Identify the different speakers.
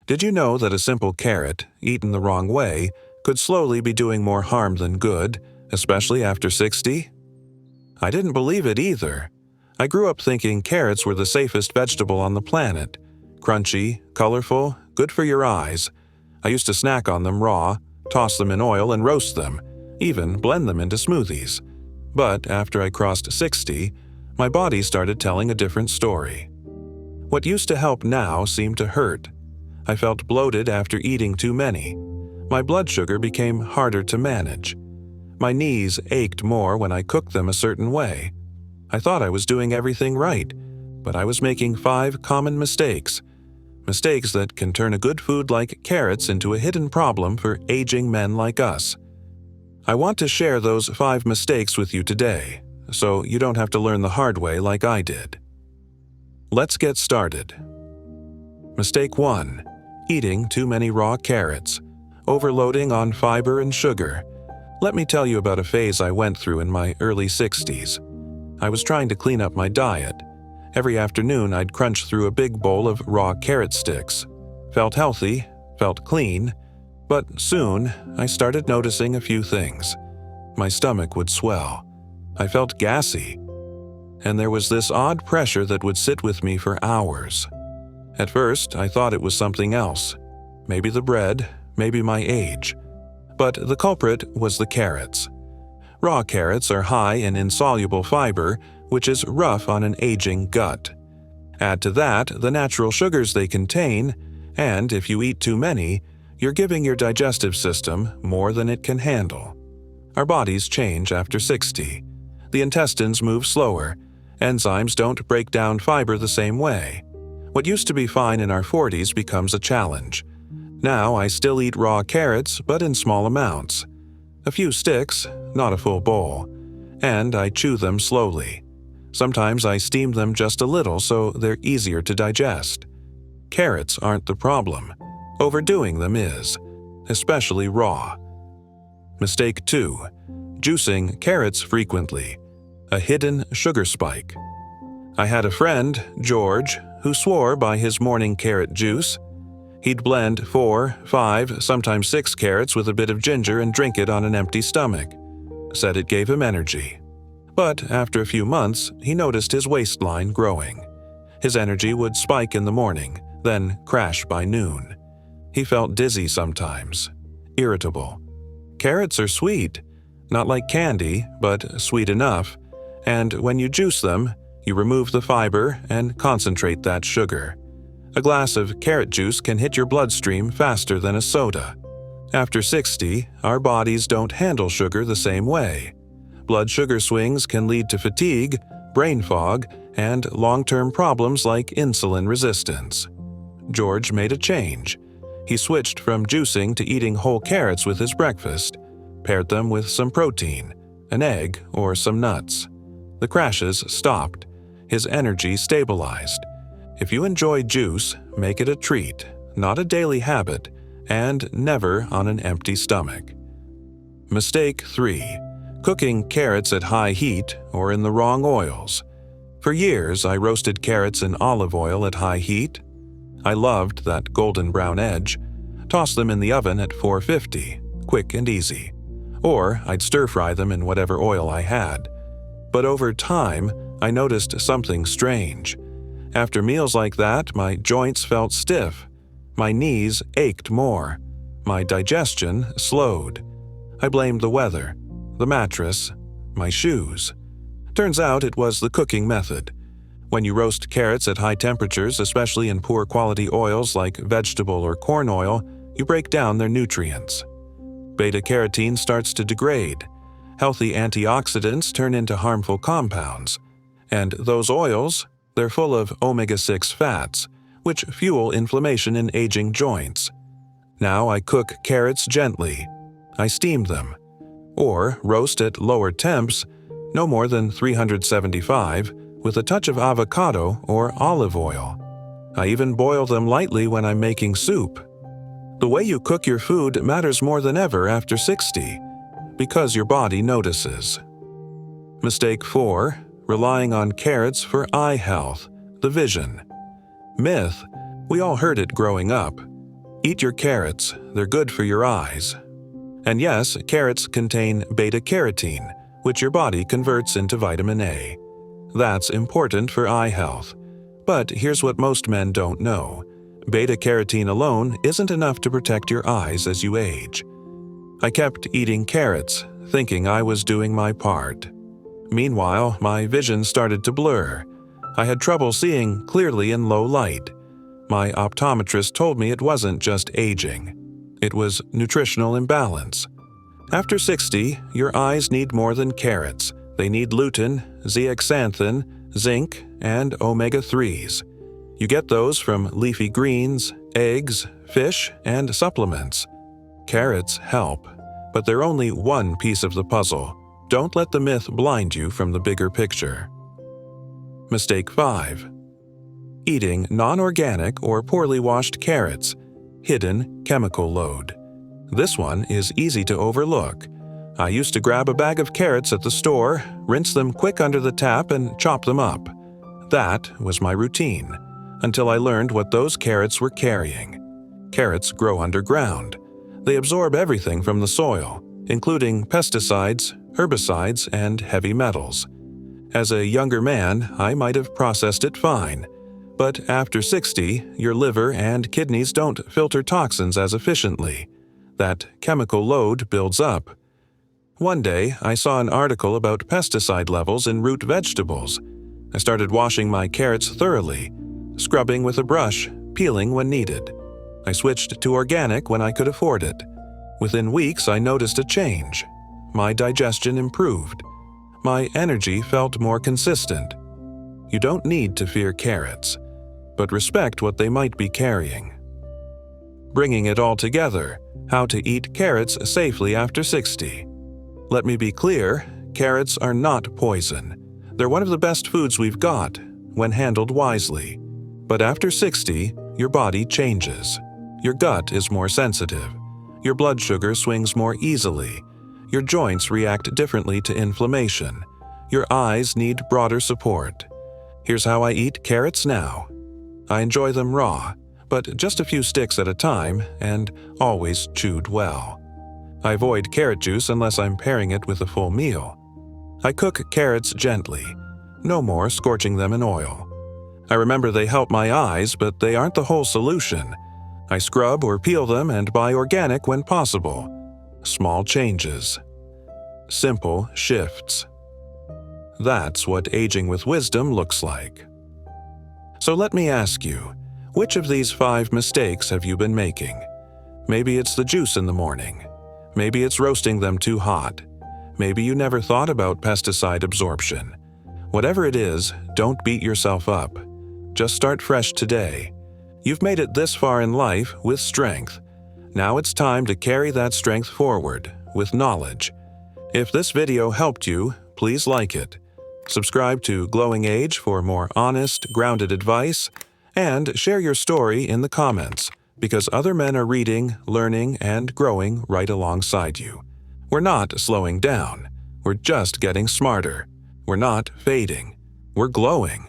Speaker 1: Did you know that a simple carrot, eaten the wrong way, could slowly be doing more harm than good, especially after 60? I didn't believe it either. I grew up thinking carrots were the safest vegetable on the planet. Crunchy, colorful, good for your eyes. I used to snack on them raw, toss them in oil and roast them, even blend them into smoothies. But after I crossed 60, my body started telling a different story. What used to help now seemed to hurt. I felt bloated after eating too many. My blood sugar became harder to manage. My knees ached more when I cooked them a certain way. I thought I was doing everything right, but I was making 5 common mistakes. Mistakes that can turn a good food like carrots into a hidden problem for aging men like us. I want to share those 5 mistakes with you today, so you don't have to learn the hard way like I did. Let's get started. Mistake 1. Eating too many raw carrots. Overloading on fiber and sugar. Let me tell you about a phase I went through in my early 60s. I was trying to clean up my diet. Every afternoon I'd crunch through a big bowl of raw carrot sticks. Felt healthy, felt clean, but soon I started noticing a few things. My stomach would swell. I felt gassy. And there was this odd pressure that would sit with me for hours. At first, I thought it was something else. Maybe the bread, maybe my age. But the culprit was the carrots. Raw carrots are high in insoluble fiber, which is rough on an aging gut. Add to that the natural sugars they contain, and if you eat too many, you're giving your digestive system more than it can handle. Our bodies change after 60. The intestines move slower. Enzymes don't break down fiber the same way. What used to be fine in our 40s becomes a challenge. Now I still eat raw carrots, but in small amounts. A few sticks, not a full bowl. And I chew them slowly. Sometimes I steam them just a little so they're easier to digest. Carrots aren't the problem. Overdoing them is, especially raw. Mistake 2. Juicing carrots frequently. A hidden sugar spike. I had a friend, George, who swore by his morning carrot juice. He'd blend 4, 5, sometimes 6 carrots with a bit of ginger and drink it on an empty stomach. Said it gave him energy. But after a few months, he noticed his waistline growing. His energy would spike in the morning, then crash by noon. He felt dizzy sometimes, irritable. Carrots are sweet, not like candy, but sweet enough, and when you juice them, you remove the fiber and concentrate that sugar. A glass of carrot juice can hit your bloodstream faster than a soda. After 60, our bodies don't handle sugar the same way. Blood sugar swings can lead to fatigue, brain fog, and long-term problems like insulin resistance. George made a change. He switched from juicing to eating whole carrots with his breakfast, paired them with some protein, an egg, or some nuts. The crashes stopped. His energy stabilized. If you enjoy juice, make it a treat, not a daily habit, and never on an empty stomach. Mistake 3. Cooking carrots at high heat or in the wrong oils. For years, I roasted carrots in olive oil at high heat. I loved that golden brown edge. Toss them in the oven at 450, quick and easy. Or I'd stir-fry them in whatever oil I had. But over time, I noticed something strange. After meals like that, my joints felt stiff. My knees ached more. My digestion slowed. I blamed the weather, the mattress, my shoes. Turns out it was the cooking method. When you roast carrots at high temperatures, especially in poor quality oils like vegetable or corn oil, you break down their nutrients. Beta-carotene starts to degrade. Healthy antioxidants turn into harmful compounds. And those oils, they're full of omega-6 fats, which fuel inflammation in aging joints. Now I cook carrots gently. I steam them. Or roast at lower temps, no more than 375, with a touch of avocado or olive oil. I even boil them lightly when I'm making soup. The way you cook your food matters more than ever after 60, because your body notices. Mistake 4. Relying on carrots for eye health, the vision. Myth. We all heard it growing up. Eat your carrots, they're good for your eyes. And yes, carrots contain beta-carotene, which your body converts into vitamin A. That's important for eye health. But here's what most men don't know. Beta-carotene alone isn't enough to protect your eyes as you age. I kept eating carrots, thinking I was doing my part. Meanwhile, my vision started to blur. I had trouble seeing clearly in low light. My optometrist told me it wasn't just aging. It was nutritional imbalance. After 60, your eyes need more than carrots. They need lutein, zeaxanthin, zinc, and omega-3s. You get those from leafy greens, eggs, fish, and supplements. Carrots help, but they're only one piece of the puzzle. Don't let the myth blind you from the bigger picture. Mistake 5. Eating non-organic or poorly washed carrots. Hidden chemical load. This one is easy to overlook. I used to grab a bag of carrots at the store, rinse them quick under the tap, and chop them up. That was my routine, until I learned what those carrots were carrying. Carrots grow underground. They absorb everything from the soil, including pesticides, herbicides, and heavy metals. As a younger man, I might have processed it fine. But after 60, your liver and kidneys don't filter toxins as efficiently. That chemical load builds up. One day, I saw an article about pesticide levels in root vegetables. I started washing my carrots thoroughly, scrubbing with a brush, peeling when needed. I switched to organic when I could afford it. Within weeks, I noticed a change. My digestion improved. My energy felt more consistent. You don't need to fear carrots, but respect what they might be carrying. Bringing it all together, how to eat carrots safely after 60. Let me be clear, carrots are not poison. They're one of the best foods we've got, when handled wisely. But after 60, your body changes. Your gut is more sensitive. Your blood sugar swings more easily. Your joints react differently to inflammation. Your eyes need broader support. Here's how I eat carrots now. I enjoy them raw, but just a few sticks at a time, and always chewed well. I avoid carrot juice unless I'm pairing it with a full meal. I cook carrots gently, no more scorching them in oil. I remember they help my eyes, but they aren't the whole solution. I scrub or peel them and buy organic when possible. Small changes. Simple shifts. That's what aging with wisdom looks like. So let me ask you, which of these 5 mistakes have you been making? Maybe it's the juice in the morning. Maybe it's roasting them too hot. Maybe you never thought about pesticide absorption. Whatever it is, don't beat yourself up. Just start fresh today. You've made it this far in life with strength. Now it's time to carry that strength forward with knowledge. If this video helped you, please like it. Subscribe to GlowingAge for more honest, grounded advice, and share your story in the comments, because other men are reading, learning, and growing right alongside you. We're not slowing down. We're just getting smarter. We're not fading. We're glowing.